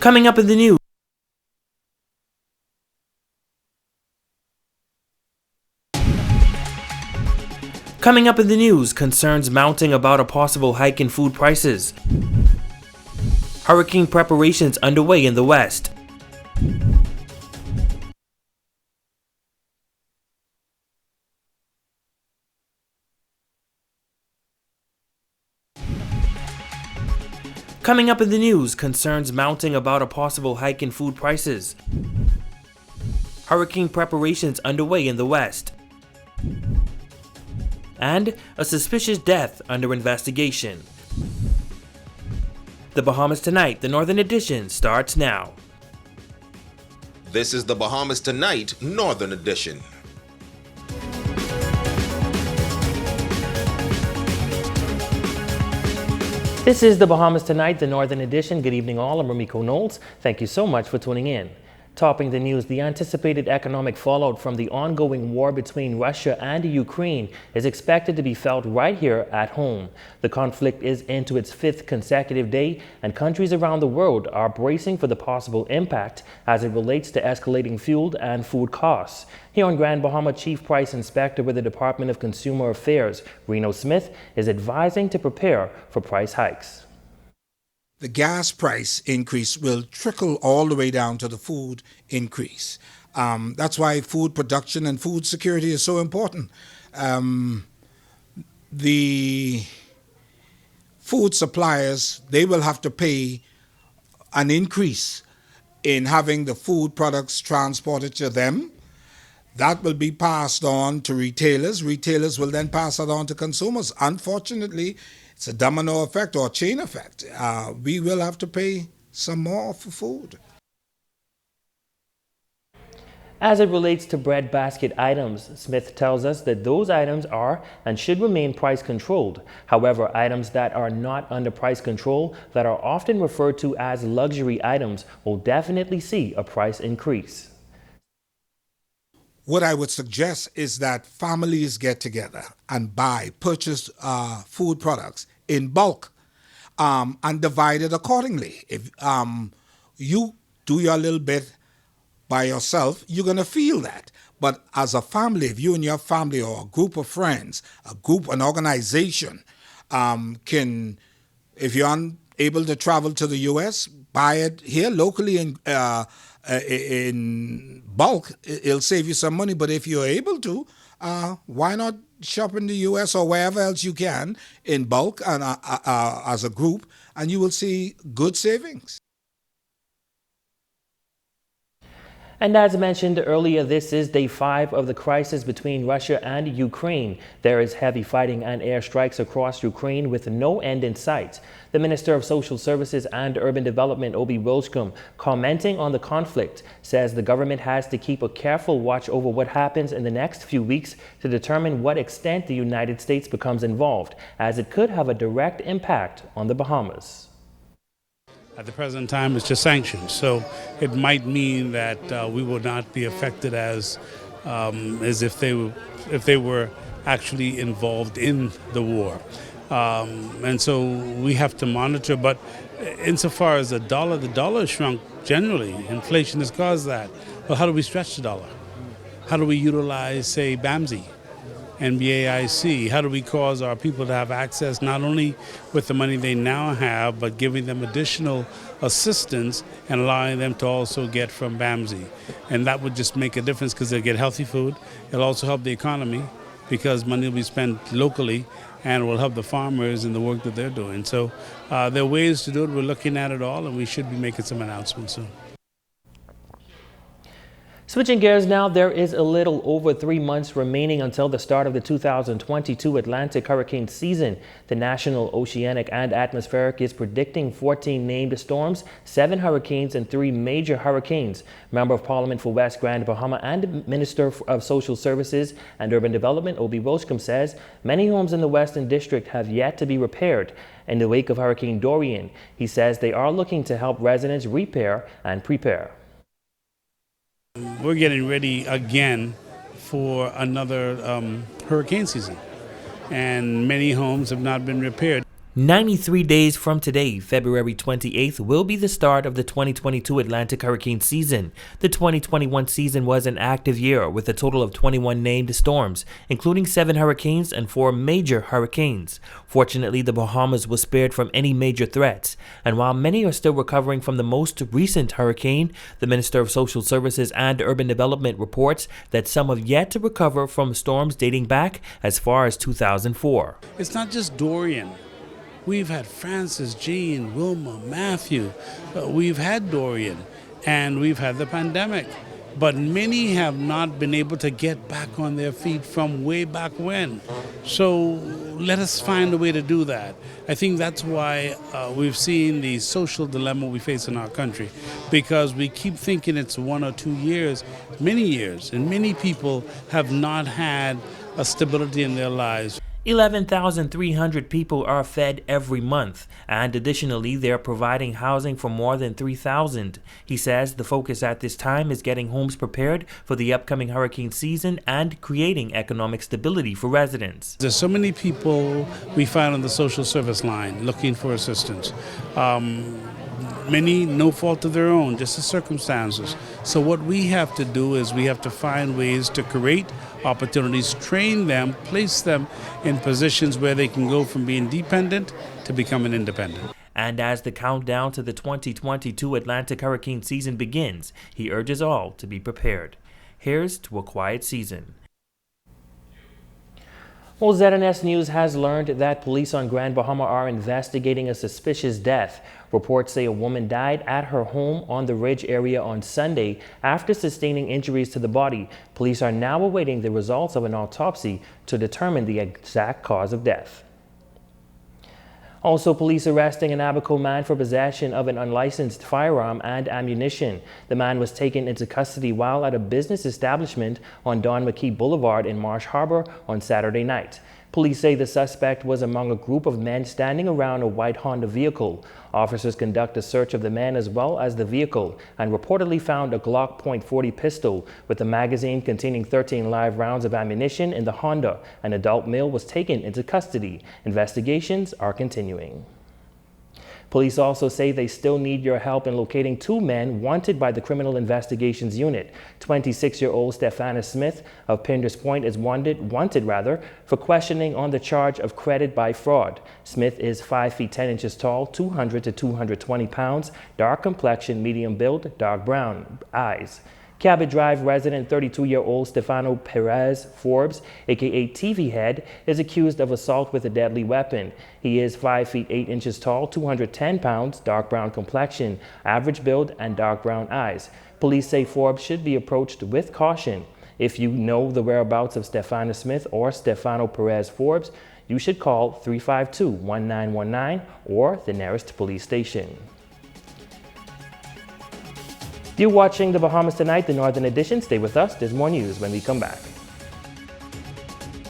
Coming up in the news. Coming up in the news, concerns mounting about a possible hike in food prices. Hurricane preparations underway in the West. Coming up in the news, concerns mounting about a possible hike in food prices. Hurricane preparations underway in the West. And a suspicious death under investigation. The Bahamas Tonight, the Northern Edition, starts now. This is the Bahamas Tonight, Northern Edition. This is the Bahamas Tonight, the Northern Edition. Good evening all, I'm Ramiko Knowles. Thank you so much for tuning in. Topping the news, the anticipated economic fallout from the ongoing war between Russia and Ukraine is expected to be felt right here at home. The conflict is into its 5th consecutive day, and countries around the world are bracing for the possible impact as it relates to escalating fuel and food costs. Here on Grand Bahama, Chief Price Inspector with the Department of Consumer Affairs, Reno Smith, is advising to prepare for price hikes. The gas price increase will trickle all the way down to the food increase. That's why food production and food security is so important. The food suppliers, they will have to pay an increase in having the food products transported to them. That will be passed on to retailers. Retailers will then pass it on to consumers. Unfortunately, it's a domino effect or a chain effect. We will have to pay some more for food. As it relates to breadbasket items, Smith tells us that those items are and should remain price controlled. However, items that are not under price control, that are often referred to as luxury items, will definitely see a price increase. What I would suggest is that families get together and purchase food products in bulk and divide it accordingly. If you do your little bit by yourself, you're going to feel that. But as a family, if you and your family or a group of friends, an organization can, if you're unable to travel to the U.S., buy it here locally in bulk. It'll save you some money. But if you're able to, why not shop in the U.S. or wherever else you can in bulk and as a group, and you will see good savings. And as mentioned earlier, this is day 5 of the crisis between Russia and Ukraine. There is heavy fighting and airstrikes across Ukraine with no end in sight. The Minister of Social Services and Urban Development, Obi Wilshcombe, commenting on the conflict, says the government has to keep a careful watch over what happens in the next few weeks to determine what extent the United States becomes involved, as it could have a direct impact on the Bahamas. At the present time, it's just sanctions, so it might mean that we will not be affected as if they were actually involved in the war, and so we have to monitor. But insofar as the dollar shrunk generally. Inflation has caused that. Well, how do we stretch the dollar? How do we utilize, say, BAMSI? NBAIC, how do we cause our people to have access not only with the money they now have, but giving them additional assistance and allowing them to also get from BAMSI? And that would just make a difference because they'll get healthy food. It'll also help the economy because money will be spent locally and will help the farmers in the work that they're doing. So there are ways to do it. We're looking at it all, and we should be making some announcements soon. Switching gears now, there is a little over 3 months remaining until the start of the 2022 Atlantic hurricane season. The National Oceanic and Atmospheric is predicting 14 named storms, 7 hurricanes, and 3 major hurricanes. Member of Parliament for West Grand Bahama and Minister of Social Services and Urban Development, Obi Wilshcombe, says many homes in the Western District have yet to be repaired in the wake of Hurricane Dorian. He says they are looking to help residents repair and prepare. We're getting ready again for another hurricane season, and many homes have not been repaired. 93 days from today, February 28th, will be the start of the 2022 Atlantic hurricane season. The 2021 season was an active year with a total of 21 named storms, including 7 hurricanes and 4 major hurricanes. Fortunately, the Bahamas was spared from any major threats. And while many are still recovering from the most recent hurricane, the Minister of Social Services and Urban Development reports that some have yet to recover from storms dating back as far as 2004. It's not just Dorian. We've had Francis, Jean, Wilma, Matthew. We've had Dorian, and we've had the pandemic. But many have not been able to get back on their feet from way back when. So let us find a way to do that. I think that's why we've seen the social dilemma we face in our country, because we keep thinking it's 1 or 2 years, and many people have not had a stability in their lives. 11,300 people are fed every month, and additionally, they are providing housing for more than 3,000. He says the focus at this time is getting homes prepared for the upcoming hurricane season and creating economic stability for residents. There's so many people we find on the social service line looking for assistance. Many no fault of their own, just the circumstances. So what we have to do is we have to find ways to create opportunities, train them, place them in positions where they can go from being dependent to becoming independent. And as the countdown to the 2022 Atlantic hurricane season begins, he urges all to be prepared. Here's to a quiet season. Well, ZNS News has learned that police on Grand Bahama are investigating a suspicious death. Reports say a woman died at her home on the Ridge area on Sunday after sustaining injuries to the body. Police are now awaiting the results of an autopsy to determine the exact cause of death. Also, police arresting an Abaco man for possession of an unlicensed firearm and ammunition. The man was taken into custody while at a business establishment on Don McKee Boulevard in Marsh Harbor on Saturday night. Police say the suspect was among a group of men standing around a white Honda vehicle. Officers conduct a search of the man as well as the vehicle and reportedly found a Glock .40 pistol with a magazine containing 13 live rounds of ammunition in the Honda. An adult male was taken into custody. Investigations are continuing. Police also say they still need your help in locating 2 men wanted by the Criminal Investigations Unit. 26-year-old Stefana Smith of Pinders Point is wanted for questioning on the charge of credit by fraud. Smith is 5 feet 10 inches tall, 200 to 220 pounds, dark complexion, medium build, dark brown eyes. Cabot Drive resident 32-year-old Stefano Perez Forbes, aka TV Head, is accused of assault with a deadly weapon. He is 5 feet 8 inches tall, 210 pounds, dark brown complexion, average build, and dark brown eyes. Police say Forbes should be approached with caution. If you know the whereabouts of Stefano Smith or Stefano Perez Forbes, you should call 352-1919 or the nearest police station. You're watching the Bahamas Tonight, the Northern Edition. Stay with us. There's more news when we come back.